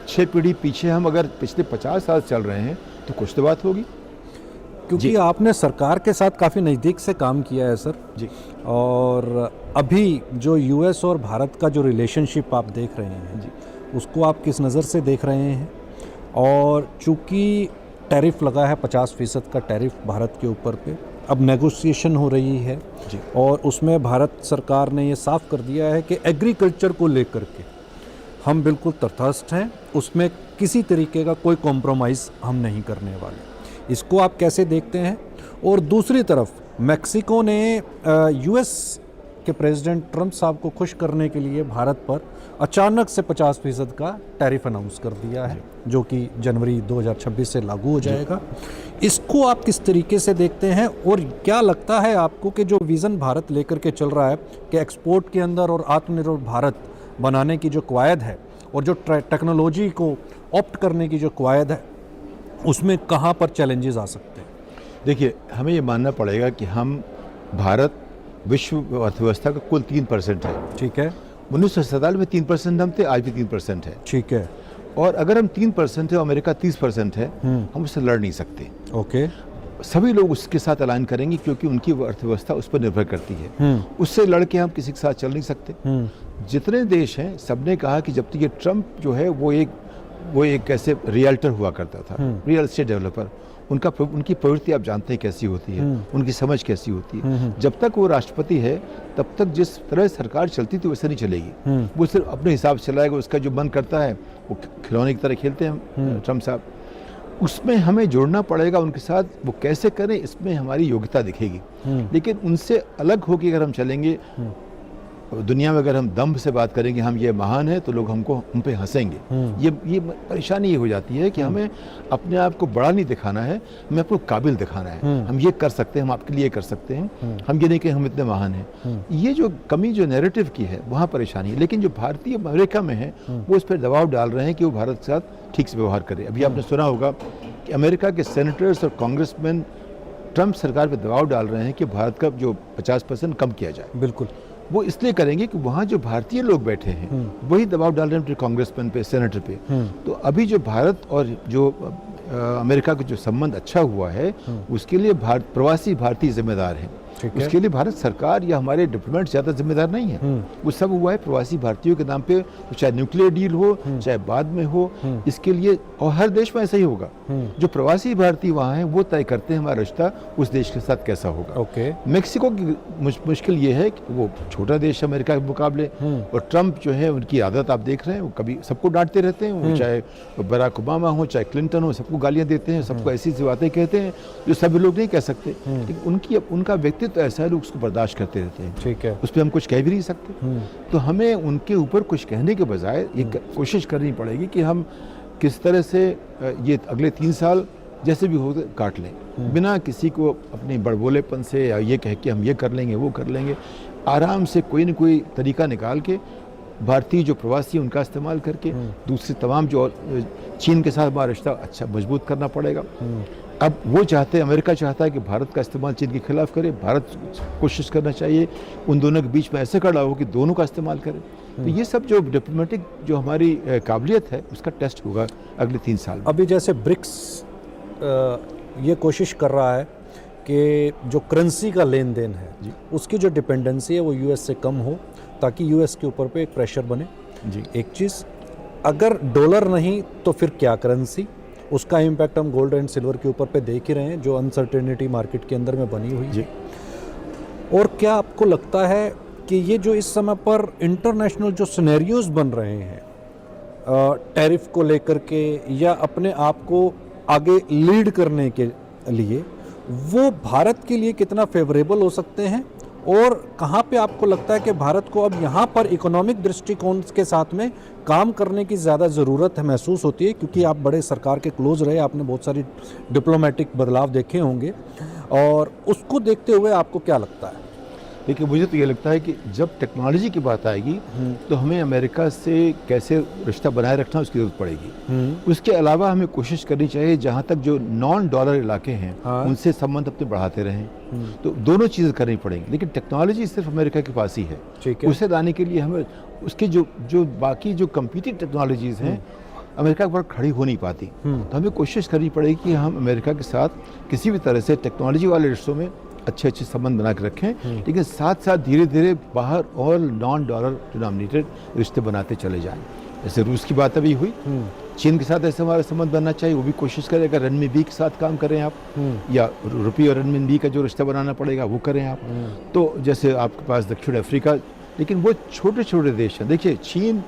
B: 6 पीढ़ी पीछे हम अगर पिछले 50 साल चल रहे हैं तो कुछ तो बात होगी।
A: क्योंकि आपने सरकार के साथ काफ़ी नज़दीक से काम किया है सर
B: जी।
A: और अभी जो यूएस और भारत का जो रिलेशनशिप आप देख रहे हैं
B: जी।
A: उसको आप किस नज़र से देख रहे हैं? और चूँकि टैरिफ लगा है 50% का टैरिफ भारत के ऊपर पे, अब नेगोशिएशन हो रही है
B: जी।
A: और उसमें भारत सरकार ने ये साफ कर दिया है कि एग्रीकल्चर को लेकर के हम बिल्कुल तटस्थ हैं, उसमें किसी तरीके का कोई कॉम्प्रोमाइज़ हम नहीं करने वाले। इसको आप कैसे देखते हैं? और दूसरी तरफ मैक्सिको ने यूएस के प्रेसिडेंट ट्रंप साहब को खुश करने के लिए भारत पर अचानक से 50% का टैरिफ अनाउंस कर दिया है, जो कि जनवरी 2026 से लागू हो जाएगा। इसको आप किस तरीके से देखते हैं और क्या लगता है आपको कि जो विज़न भारत लेकर के चल रहा है कि एक्सपोर्ट के अंदर और आत्मनिर्भर भारत बनाने की जो कवायद है और जो टेक्नोलॉजी को ऑप्ट करने की जो कवायद है, उसमें कहाँ पर चैलेंजेस आ सकते हैं?
B: देखिए, हमें ये मानना पड़ेगा कि हम भारत विश्व अर्थव्यवस्था का कुल 3% है।
A: ठीक है।
B: 1947 में 3% हम थे, आज भी 3% है।
A: ठीक है।
B: और अगर हम 3% है, अमेरिका 30% है, हम उससे लड़ नहीं सकते।
A: ओके।
B: सभी लोग उसके साथ अलाइन करेंगे क्योंकि उनकी अर्थव्यवस्था उस पर निर्भर करती है। उससे लड़ के हम किसी के साथ चल नहीं सकते। जितने देश हैं सबने कहा कि जब तक ये ट्रंप जो है वो एक ऐसे रियल्टर हुआ करता था, रियल एस्टेट डेवलपर, उनकी प्रवृत्ति आप जानते हैं कैसी होती है, उनकी समझ कैसी होती है। जब तक वो राष्ट्रपति है तब तक जिस तरह सरकार चलती थी वैसे नहीं चलेगी। वो सिर्फ अपने हिसाब से चलाएगा, उसका जो मन करता है वो खिलौने की तरह खेलते हैं ट्रंप साहब। उसमें हमें जुड़ना पड़ेगा उनके साथ, वो कैसे करें इसमें हमारी योग्यता दिखेगी। लेकिन उनसे अलग होकर अगर हम चलेंगे, दुनिया में अगर हम दम्भ से बात करेंगे हम ये महान है, तो लोग हम पे हंसेंगे। ये परेशानी ये हो जाती है कि हमें अपने आप को बड़ा नहीं दिखाना है, हमें अपने काबिल दिखाना है। हम ये कर सकते हैं, हम आपके लिए कर सकते हैं, हम ये नहीं कि हम इतने महान हैं। ये जो कमी जो नैरेटिव की है वहाँ परेशानी है। लेकिन जो भारतीय अमेरिका में है वो इस पर दबाव डाल रहे हैं कि वो भारत के साथ ठीक से व्यवहार करे। अभी आपने सुना होगा कि अमेरिका के सेनेटर्स और कांग्रेसमैन ट्रंप सरकार पर दबाव डाल रहे हैं कि भारत का जो 50% कम किया जाए।
A: बिल्कुल।
B: वो इसलिए करेंगे कि वहाँ जो भारतीय लोग बैठे हैं वही दबाव डाल रहे हैं कांग्रेसमैन पे, सेनेटर पे। तो अभी जो भारत और जो अमेरिका का जो संबंध अच्छा हुआ है उसके लिए प्रवासी भारतीय जिम्मेदार हैं। उसके लिए भारत सरकार या हमारे डिप्लोमेट ज़्यादा जिम्मेदार नहीं है। वो सब हुआ है प्रवासी भारतीयों के नाम पे, चाहे न्यूक्लियर डील हो चाहे बाद में हो, इसके लिए। और हर देश में ऐसा ही होगा। जो प्रवासी भारतीय वहाँ हैं वो तय करते हैं हमारा रिश्ता उस देश के साथ कैसा होगा।
A: ओके।
B: मेक्सिको की मुश्किल ये है कि वो छोटा देश है अमेरिका के मुकाबले, और ट्रंप जो है उनकी आदत आप देख रहे हैं, वो कभी सबको डांटते रहते हैं। वो चाहे बराक ओबामा हो चाहे क्लिंटन हो, सबको गालियाँ देते हैं, सबको ऐसी ऐसी बातें कहते हैं जो सभी लोग नहीं कह सकते। लेकिन उनका व्यक्तित्व तो ऐसा है, लोग उसको बर्दाश्त करते रहते हैं।
A: ठीक है।
B: उस पर हम कुछ कह भी नहीं सकते। तो हमें उनके ऊपर कुछ कहने के बजाय ये कोशिश करनी पड़ेगी कि हम किस तरह से ये अगले 3 साल जैसे भी हो काट लें, बिना किसी को अपने बड़बोलेपन से या ये कह के हम ये कर लेंगे वो कर लेंगे। आराम से कोई न कोई तरीका निकाल के भारतीय जो प्रवासी उनका इस्तेमाल करके दूसरे तमाम जो चीन के साथ हमारा रिश्ता अच्छा मजबूत करना पड़ेगा। अब वो चाहते हैं, अमेरिका चाहता है कि भारत का इस्तेमाल चीन के खिलाफ करे, भारत कोशिश करना चाहिए उन दोनों के बीच में ऐसे खड़ा हो कि दोनों का इस्तेमाल करें। तो ये सब जो डिप्लोमेटिक जो हमारी काबिलियत है उसका टेस्ट होगा अगले 3 साल में।
A: अभी जैसे ब्रिक्स ये कोशिश कर रहा है कि जो करेंसी का लेन देन है उसकी जो डिपेंडेंसी है वो यूएस से कम हो, ताकि यूएस के ऊपर पे एक प्रेशर बने। एक चीज़, अगर डॉलर नहीं तो फिर क्या करेंसी, उसका इम्पैक्ट हम गोल्ड एंड सिल्वर के ऊपर पे देख ही रहे हैं, जो अनसर्टेनिटी मार्केट के अंदर में बनी हुई है। और क्या आपको लगता है कि ये जो इस समय पर इंटरनेशनल जो सिनेरियोज बन रहे हैं टैरिफ को लेकर के या अपने आप को आगे लीड करने के लिए, वो भारत के लिए कितना फेवरेबल हो सकते हैं? और कहाँ पे आपको लगता है कि भारत को अब यहाँ पर इकोनॉमिक दृष्टिकोण के साथ में काम करने की ज़्यादा ज़रूरत है महसूस होती है, क्योंकि आप बड़े सरकार के क्लोज रहे, आपने बहुत सारी डिप्लोमेटिक बदलाव देखे होंगे, और उसको देखते हुए आपको क्या लगता है?
B: देखिए, मुझे तो ये लगता है कि जब टेक्नोलॉजी की बात आएगी तो हमें अमेरिका से कैसे रिश्ता बनाए रखना उसकी जरूरत पड़ेगी। उसके अलावा हमें कोशिश करनी चाहिए जहाँ तक जो नॉन डॉलर इलाके हैं उनसे संबंध अपने बढ़ाते रहें। तो दोनों चीज़ें करनी पड़ेंगी, लेकिन टेक्नोलॉजी सिर्फ अमेरिका के पास ही है। उसे लाने के लिए हमें उसके जो बाकी जो कंप्यूटिंग टेक्नोलॉजीज़ हैं अमेरिका पर खड़ी हो नहीं पाती। तो हमें कोशिश करनी पड़ेगी कि हम अमेरिका के साथ किसी भी तरह से टेक्नोलॉजी वाले रिश्तों में अच्छे अच्छे संबंध बना के रखें, लेकिन साथ साथ धीरे धीरे बाहर और नॉन डॉलर डिनोमिनेटेड रिश्ते बनाते चले जाएं। जैसे रूस की बात अभी हुई, चीन के साथ ऐसे हमारा संबंध बनना चाहिए, वो भी कोशिश करें। अगर रनमिनबी के साथ काम करें आप, या रुपये और रनमिनबी का जो रिश्ता बनाना पड़ेगा वो करें आप। तो जैसे आपके पास दक्षिण अफ्रीका, लेकिन वो छोटे छोटे देश हैं। देखिए चीन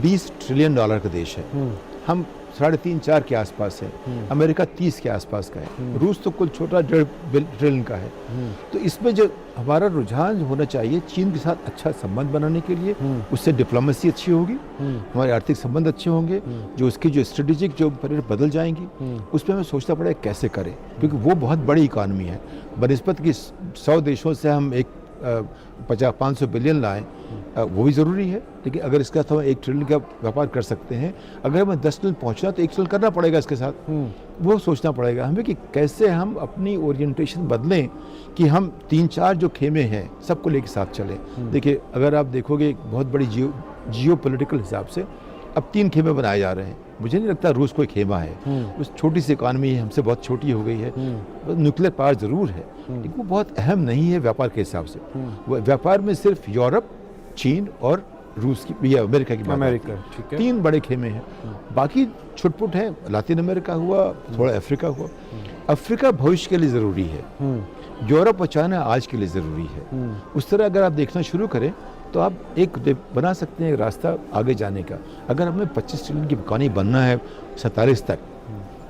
B: $20 ट्रिलियन का देश है, हम 3.5-4 के आसपास है, अमेरिका 30 के आसपास का है, रूस तो कुल छोटा 1.5 ट्रिलियन का है। तो इसमें जो हमारा रुझान होना चाहिए चीन के साथ अच्छा संबंध बनाने के लिए, उससे डिप्लोमेसी अच्छी होगी, हमारे आर्थिक संबंध अच्छे होंगे, जो उसकी जो स्ट्रेटेजिक जो बदल जाएंगी उस पर हमें सोचना पड़ेगा कैसे करें, क्योंकि वो बहुत बड़ी इकानमी है। बनस्पत की 100 देशों से हम एक 500 बिलियन लाएं, वो भी ज़रूरी है, लेकिन अगर इसका हम 1 ट्रिलियन का व्यापार कर सकते हैं, अगर हमें 10 ट्रिलियन पहुंचना तो 1 ट्रिलियन करना पड़ेगा इसके साथ। वो सोचना पड़ेगा हमें कि कैसे हम अपनी ओरिएंटेशन बदलें कि हम 3-4 जो खेमे हैं सबको लेके साथ चलें। देखिए अगर आप देखोगे एक बहुत बड़ी जियो पॉलिटिकल हिसाब से अब 3 खेमे बनाए जा रहे हैं। मुझे नहीं लगता रूस कोई खेमा है, उस छोटी सी इकानमी है, हमसे बहुत छोटी हो गई है, न्यूक्लियर पावर ज़रूर है, लेकिन वो बहुत अहम नहीं है व्यापार के हिसाब से। वो व्यापार में सिर्फ यूरोप, चीन और रूस की या अमेरिका की बात है। 3 बड़े खेमे हैं, बाकी छुटपुट है, लातिन अमेरिका हुआ, थोड़ा अफ्रीका हुआ। अफ्रीका भविष्य के लिए ज़रूरी है, यूरोप और चाइना आज के लिए ज़रूरी है। उस तरह अगर आप देखना शुरू करें तो आप एक बना सकते हैं रास्ता आगे जाने का। अगर हमें 25 ट्रिलियन की इकॉनमी बनना है 47 तक,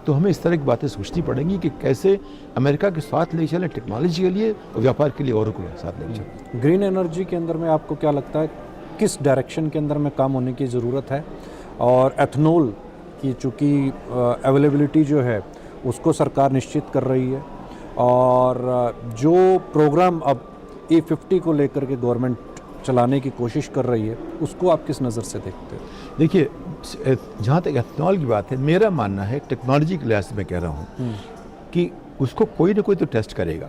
B: तो हमें इस तरह की बातें सोचनी पड़ेंगी कि कैसे अमेरिका के साथ ले चलें टेक्नोलॉजी के लिए और व्यापार के लिए औरों को साथ ले चलें।
A: ग्रीन एनर्जी के अंदर में आपको क्या लगता है किस डायरेक्शन के अंदर में काम होने की ज़रूरत है? और एथनॉल की चूँकि अवेलेबिलिटी जो है उसको सरकार निश्चित कर रही है, और जो प्रोग्राम अब E50 को लेकर के गवर्नमेंट चलाने की कोशिश कर रही है, उसको आप किस नज़र से देखते हैं?
B: देखिए जहाँ तक एथनॉल की बात है, मेरा मानना है टेक्नोलॉजी के लिहाज से मैं कह रहा हूँ कि उसको कोई ना कोई तो टेस्ट करेगा।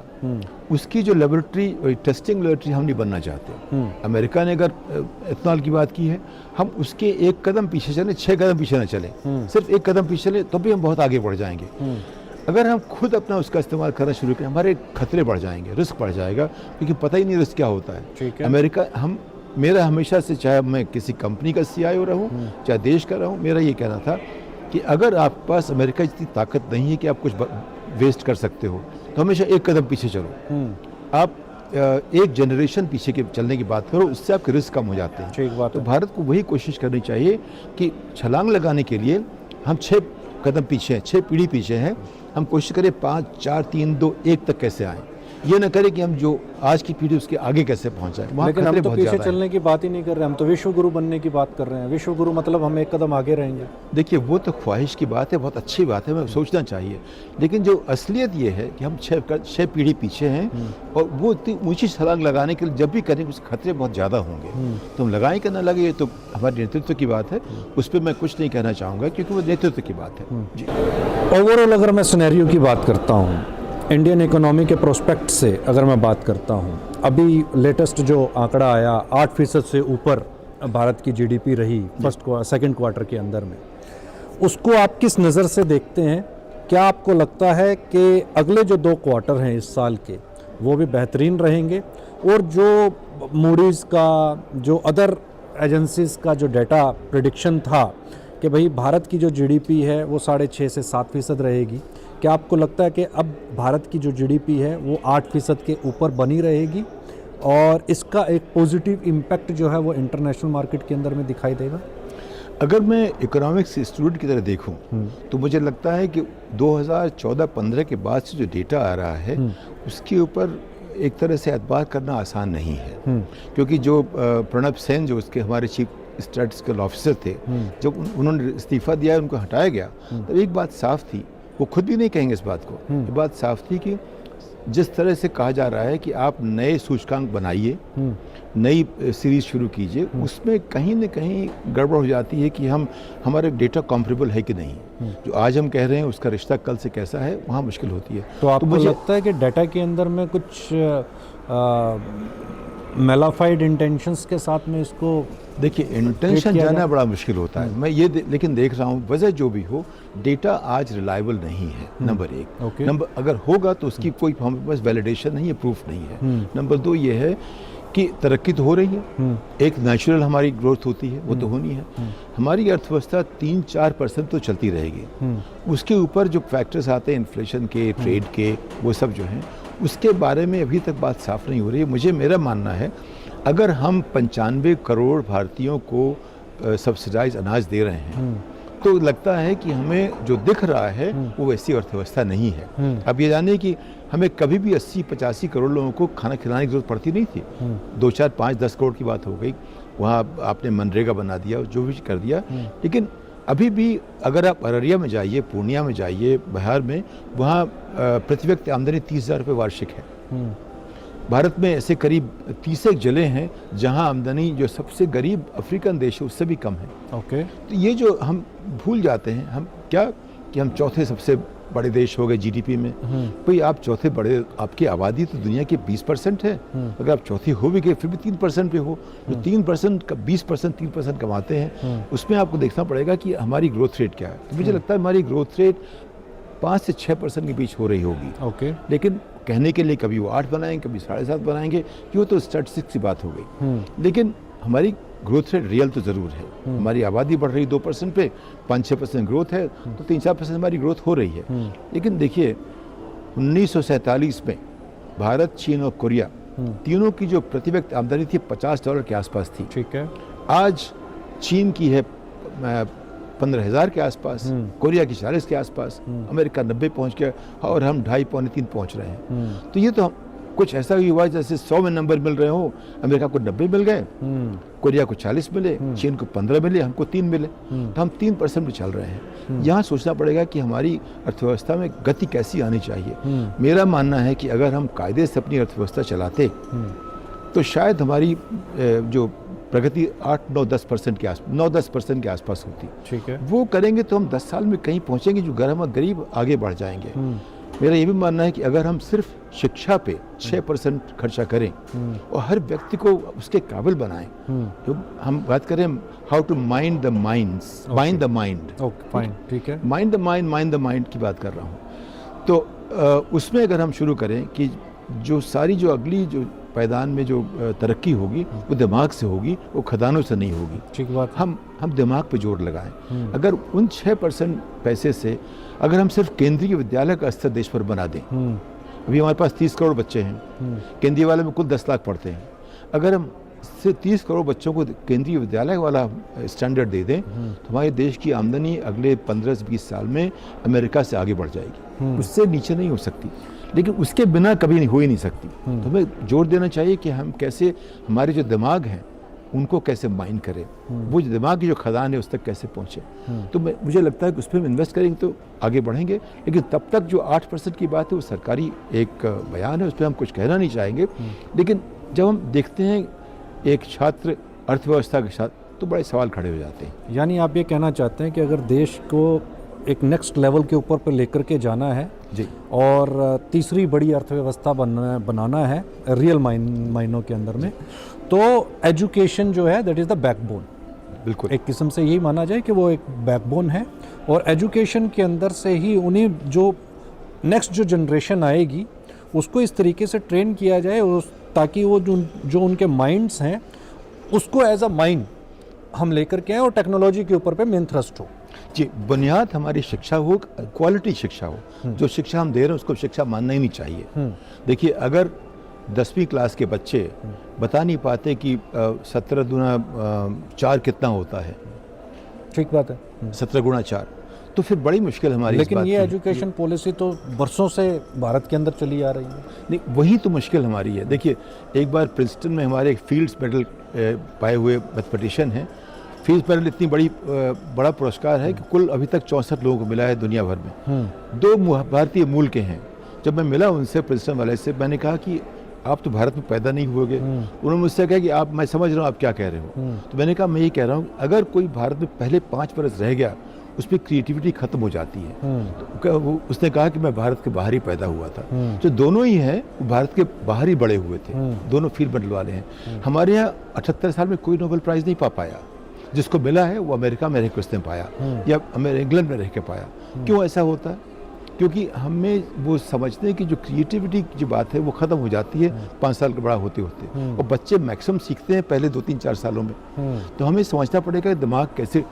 B: उसकी जो लेबोरेटरी टेस्टिंग लेबोरेटरी हम नहीं बनना चाहते। अमेरिका ने अगर एथनॉल की बात की है, हम उसके 1 कदम पीछे चलें, 6 कदम पीछे न चलें, सिर्फ 1 कदम पीछे चलें तो भी हम बहुत आगे बढ़ जाएंगे। अगर हम खुद अपना उसका इस्तेमाल करना शुरू करें, हमारे खतरे बढ़ जाएंगे, रिस्क बढ़ जाएगा, क्योंकि पता ही नहीं रिस्क क्या होता है। अमेरिका मेरा हमेशा से, चाहे मैं किसी कंपनी का CIO रहूं, चाहे देश का रहूं, मेरा ये कहना था कि अगर आपके पास अमेरिका जितनी ताकत नहीं है कि आप कुछ वेस्ट कर सकते हो, तो हमेशा 1 कदम पीछे चलो। आप 1 जनरेशन पीछे के चलने की बात करो, उससे आपके रिस्क कम हो जाते हैं।
A: ठीक बात
B: तो
A: है।
B: भारत को वही कोशिश करनी चाहिए कि छलांग लगाने के लिए हम 6 कदम पीछे हैं, 6 पीढ़ी पीछे हैं। हम कोशिश करें 5, 4, 3, 2, 1 तक कैसे आएँ। ये न करें कि हम जो आज की पीढ़ी उसके आगे कैसे पहुंचाएं।
A: लेकिन हम तो पीछे चलने की बात ही नहीं कर रहे, हम तो विश्व गुरु बनने की बात कर रहे हैं। विश्व गुरु मतलब हम 1 कदम आगे रहेंगे।
B: देखिए वो तो ख्वाहिश की बात है, बहुत अच्छी बात है, हमें सोचना चाहिए, लेकिन जो असलियत ये है कि हम 6 पीढ़ी पीछे हैं, और वो इतनी ऊंची छलांग लगाने के लिए जब भी करेंगे उसके खतरे बहुत ज़्यादा होंगे। तो हम लगाएं कि ना लगे, ये तो हमारे नेतृत्व की बात है, उस पर मैं कुछ नहीं कहना चाहूँगा, क्योंकि वो नेतृत्व की बात है। जी,
A: ओवरऑल अगर मैं सिनेरियो की बात करता हूँ, इंडियन इकोनॉमी के प्रोस्पेक्ट से अगर मैं बात करता हूँ, अभी लेटेस्ट जो आंकड़ा आया 8% से ऊपर भारत की GDP रही सेकंड क्वार्टर के अंदर में, उसको आप किस नज़र से देखते हैं? क्या आपको लगता है कि अगले जो 2 क्वार्टर हैं इस साल के वो भी बेहतरीन रहेंगे, और जो मूडीज़ का, जो अदर एजेंसीज़ का जो डेटा प्रेडिक्शन था कि भाई भारत की जो GDP है वो 6.5 से 7% रहेगी, क्या आपको लगता है कि अब भारत की जो GDP है वो 8% के ऊपर बनी रहेगी, और इसका एक पॉजिटिव इम्पैक्ट जो है वो इंटरनेशनल मार्केट के अंदर में दिखाई देगा?
B: अगर मैं इकोनॉमिक्स स्टूडेंट की तरह देखूं तो मुझे लगता है कि 2014-15 के बाद से जो डेटा आ रहा है उसके ऊपर एक तरह से एतबार करना आसान नहीं है, क्योंकि जो प्रणब सेन जो उसके हमारे चीफ स्टैटिस्टिकल ऑफिसर थे, जब उन्होंने इस्तीफ़ा दिया, उनको हटाया गया, तब एक बात साफ थी, वो खुद भी नहीं कहेंगे इस बात को, ये बात साफ थी कि जिस तरह से कहा जा रहा है कि आप नए सूचकांक बनाइए, नई सीरीज शुरू कीजिए, उसमें कहीं न कहीं गड़बड़ हो जाती है कि हमारे डेटा कॉम्परेबल है कि नहीं। जो आज हम कह रहे हैं उसका रिश्ता कल से कैसा है, वहाँ मुश्किल होती है।
A: तो आपको मुझे लगता है कि डाटा के अंदर में कुछ मेलाफाइड इंटेंशंस के साथ में इसको
B: देखिए इंटेंशन
A: किया
B: जानना
A: जाए।
B: बड़ा मुश्किल होता है। मैं ये लेकिन देख रहा हूँ वजह जो भी हो, डेटा आज रिलायबल नहीं है, नंबर एक।
A: ओके।
B: नंबर अगर होगा तो उसकी कोई हमारे पास वैलिडेशन नहीं है, प्रूफ नहीं है। नंबर दो ये है कि तरक्की तो हो रही है, एक नेचुरल हमारी ग्रोथ होती है, वो तो होनी है। हमारी अर्थव्यवस्था 3-4% तो चलती रहेगी। उसके ऊपर जो फैक्टर्स आते हैं इन्फ्लेशन के, ट्रेड के, वो सब जो हैं, उसके बारे में अभी तक बात साफ नहीं हो रही है। मेरा मानना है अगर हम 95 करोड़ भारतीयों को सब्सिडाइज अनाज दे रहे हैं तो लगता है कि हमें जो दिख रहा है वो वैसी अर्थव्यवस्था नहीं है। अब ये जाने कि हमें कभी भी 80-85 करोड़ लोगों को खाना खिलाने की जरूरत पड़ती नहीं थी। 2, 4, 5, 10 करोड़ की बात हो गई, वहाँ आपने मनरेगा बना दिया, जो भी कर दिया। लेकिन अभी भी अगर आप अररिया में जाइए, पूर्णिया में जाइए, बिहार में, वहाँ प्रति व्यक्ति आमदनी 30,000 रुपये वार्षिक है। भारत में ऐसे करीब 30 जिले हैं जहां आमदनी जो सबसे गरीब अफ्रीकन देश है उससे भी कम है।
A: ओके।
B: तो ये जो हम भूल जाते हैं, हम क्या कि हम चौथे सबसे बड़े देश हो गए जीडीपी में। भाई आप चौथे बड़े, आपकी आबादी तो दुनिया की 20% है। अगर आप चौथी हो भी गए फिर भी 3% पे हो, तो 3% का 20% 3% कमाते हैं, उसमें आपको देखना पड़ेगा कि हमारी ग्रोथ रेट क्या है। तो मुझे लगता है हमारी ग्रोथ रेट 5 से 6% के बीच हो रही होगी।
A: ओके।
B: लेकिन कहने के लिए कभी वो 8 बनाएंगे, कभी 7.5 बनाएंगे, कि वो तो स्टैटिस्टिक्स की बात हो गई। लेकिन हमारी ग्रोथ रेट रियल तो ज़रूर है। हमारी आबादी बढ़ रही 2% पे, 5-6% ग्रोथ है, तो 3-4% हमारी ग्रोथ हो रही है। लेकिन देखिए 1947 में भारत, चीन और कोरिया तीनों की जो प्रति व्यक्ति आमदनी थी $50 के आसपास थी।
A: ठीक है।
B: आज चीन की है 15,000 के आसपास, कोरिया की 40 के आसपास, अमेरिका 90 पहुंच गया और हम 2.5-3 पहुंच रहे हैं। तो ये तो कुछ ऐसा ही हुआ जैसे 100 में नंबर मिल रहे हो, अमेरिका को 90 मिल गए, कोरिया को 40 मिले, चीन को 15 मिले, हमको 3 मिले। तो हम 3% में चल रहे हैं। यहाँ सोचना पड़ेगा कि हमारी अर्थव्यवस्था में गति कैसी आनी चाहिए। मेरा मानना है कि अगर हम कायदे से अपनी अर्थव्यवस्था चलाते तो शायद हमारी जो प्रगति 8-9-10% के आसपास 9-10% के आसपास होती।
A: ठीक है।
B: वो करेंगे तो हम 10 साल में कहीं पहुंचेंगे जो गरीब आगे बढ़ जाएंगे। मेरा ये भी मानना है कि अगर हम सिर्फ शिक्षा पे 6% खर्चा करें और हर व्यक्ति को उसके काबिल बनाएं, तो हम बात करें how to mind the minds, mind the mind.
A: Okay, fine, ठीक है।
B: माइंड द माइंड की बात कर रहा हूँ। तो उसमें अगर हम शुरू करें कि जो सारी जो अगली जो पैदान में जो तरक्की होगी वो दिमाग से होगी, वो खदानों से नहीं होगी।
A: ठीक बात।
B: हम दिमाग पे जोर लगाएं। अगर उन 6% पैसे से अगर हम सिर्फ केंद्रीय विद्यालय का स्तर देश पर बना दें, अभी हमारे पास 30 करोड़ बच्चे हैं, केंद्रीय वाले में कुल 10 लाख पढ़ते हैं। अगर हम सिर्फ 30 करोड़ बच्चों को केंद्रीय विद्यालय वाला स्टैंडर्ड दे दें तो हमारे देश की आमदनी अगले 15 से 20 साल में अमेरिका से आगे बढ़ जाएगी, उससे नीचे नहीं हो सकती। लेकिन उसके बिना कभी नहीं हो ही नहीं सकती। तो हमें जोर देना चाहिए कि हम कैसे हमारे जो दिमाग हैं उनको कैसे माइंड करें, वो जो दिमाग की जो खदान है उस तक कैसे पहुँचे। तो मुझे लगता है कि उस पर हम इन्वेस्ट करेंगे तो आगे बढ़ेंगे। लेकिन तब तक जो 8% की बात है वो सरकारी एक बयान है, उस पर हम कुछ कहना नहीं चाहेंगे। लेकिन जब हम देखते हैं एक छात्र अर्थव्यवस्था के साथ तो बड़े सवाल खड़े हो जाते हैं।
A: यानी आप ये कहना चाहते हैं कि अगर देश को एक नेक्स्ट लेवल के ऊपर पर लेकर के जाना है
B: जी,
A: और तीसरी बड़ी अर्थव्यवस्था बनाना है रियल मायनों के अंदर में, तो एजुकेशन जो है दैट इज़ द बैकबोन।
B: बिल्कुल,
A: एक किस्म से यही माना जाए कि वो एक बैकबोन है, और एजुकेशन के अंदर से ही उन्हें जो नेक्स्ट जो जनरेशन आएगी उसको इस तरीके से ट्रेन किया जाए ताकि वो जो उनके माइंड्स हैं उसको एज अ माइंड हम लेकर के आए और टेक्नोलॉजी के ऊपर पे मेन थ्रस्ट हो।
B: जी, बुनियाद हमारी शिक्षा हो, क्वालिटी शिक्षा हो। जो शिक्षा हम दे रहे हैं उसको शिक्षा मानना ही नहीं चाहिए। देखिए अगर 10वीं क्लास के बच्चे बता नहीं पाते कि 17 गुना 4 कितना होता है,
A: ठीक बात है,
B: 17 गुना 4, तो फिर बड़ी मुश्किल हमारी।
A: लेकिन
B: इस बात
A: ये
B: की
A: एजुकेशन पॉलिसी तो बरसों से भारत के अंदर चली आ रही है।
B: नहीं, वही तो मुश्किल हमारी है। देखिए एक बार प्रिंसटन में हमारे एक फील्ड्स मेडल पाए हुए मैथमेटिशियन हैं। फील्ड्स मेडल इतनी बड़ा पुरस्कार है कि कुल अभी तक 64 लोगों को मिला है दुनिया भर में। 2 भारतीय मूल के हैं। जब मैं मिला उनसे, प्रिंसटन वाले से, मैंने कहा कि आप तो भारत में पैदा नहीं हुए। उन्होंने मुझसे कहा कि मैं समझ रहा हूँ आप क्या कह रहे हो। तो मैंने कहा मैं ये कह रहा हूँ अगर कोई भारत में पहले 5 बरस रह गया उस पर क्रिएटिविटी खत्म हो जाती है। तो उसने कहा कि मैं भारत के बाहर ही पैदा हुआ था। जो दोनों ही हैं वो भारत के बाहर ही बड़े हुए थे, दोनों फील्ड मेडल वाले हैं। हमारे यहाँ 78 साल में कोई नोबेल प्राइज़ नहीं पा पाया, जिसको मिला है वो अमेरिका में रह के उसने पाया या इंग्लैंड में रह के पाया। क्यों ऐसा होता है? क्योंकि हमें वो समझते हैं कि जो क्रिएटिविटी की जो बात है वो ख़त्म हो जाती है 5 साल का बड़ा होते होते, और बच्चे मैक्सिमम सीखते हैं पहले 2-3-4 सालों में। तो हमें समझना पड़ेगा दिमाग कैसे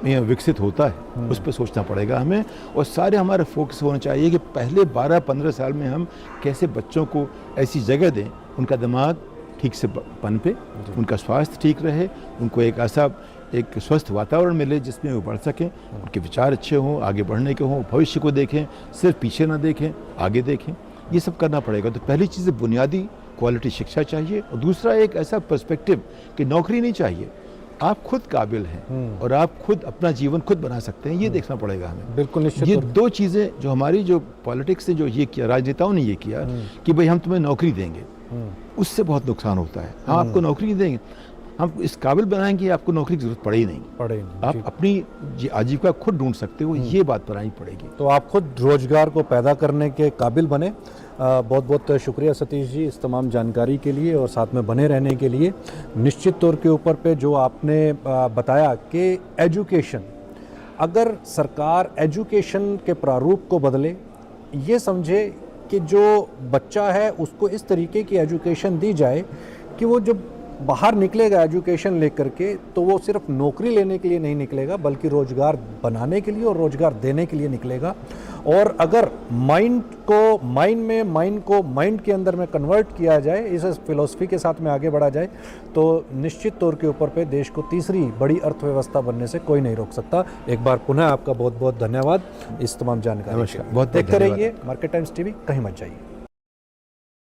B: विकसित होता है, उस पर सोचना पड़ेगा हमें। और सारे हमारे फोकस होना चाहिए कि पहले 12-15 साल में हम कैसे बच्चों को ऐसी जगह दें, उनका दिमाग ठीक से पनपे, उनका स्वास्थ्य ठीक रहे, उनको एक ऐसा एक स्वस्थ वातावरण मिले जिसमें वो बढ़ सकें, उनके विचार अच्छे हों, आगे बढ़ने के हों, भविष्य को देखें, सिर्फ पीछे ना देखें, आगे देखें। ये सब करना पड़ेगा। तो पहली चीज़ बुनियादी क्वालिटी शिक्षा चाहिए, और दूसरा एक ऐसा पर्सपेक्टिव कि नौकरी नहीं चाहिए, आप खुद काबिल हैं और आप खुद अपना जीवन खुद बना सकते हैं, ये देखना पड़ेगा हमें।
A: बिल्कुल निश्चित।
B: ये दो चीज़ें जो हमारी जो पॉलिटिक्स ने जो ये किया, राजनेताओं ने ये किया कि भाई हम तुम्हें नौकरी देंगे, उससे बहुत नुकसान होता है। हम आपको नौकरी नहीं देंगे, हम इस काबिल बनाएंगे आपको नौकरी की जरूरत पड़े ही नहीं, आप अपनी आजीविका खुद ढूंढ सकते हो, ये बात बनानी पड़ेगी।
A: तो आप खुद रोजगार को पैदा करने के काबिल बने। बहुत बहुत शुक्रिया सतीश जी इस तमाम जानकारी के लिए और साथ में बने रहने के लिए। निश्चित तौर के ऊपर पे जो आपने बताया कि एजुकेशन, अगर सरकार एजुकेशन के प्रारूप को बदले, ये समझे कि जो बच्चा है उसको इस तरीके की एजुकेशन दी जाए कि वो जब बाहर निकलेगा एजुकेशन लेकर के, तो वो सिर्फ नौकरी लेने के लिए नहीं निकलेगा बल्कि रोजगार बनाने के लिए और रोजगार देने के लिए निकलेगा। और अगर माइंड को माइंड के अंदर में कन्वर्ट किया जाए, इस फिलॉसफी के साथ में आगे बढ़ा जाए, तो निश्चित तौर के ऊपर पे देश को तीसरी बड़ी अर्थव्यवस्था बनने से कोई नहीं रोक सकता। एक बार पुनः आपका बहुत बहुत धन्यवाद इस तमाम जानकारी।
B: नमस्कार, बहुत
A: देखते रहिए मार्केट टाइम्स टीवी, कहीं मत जाइए।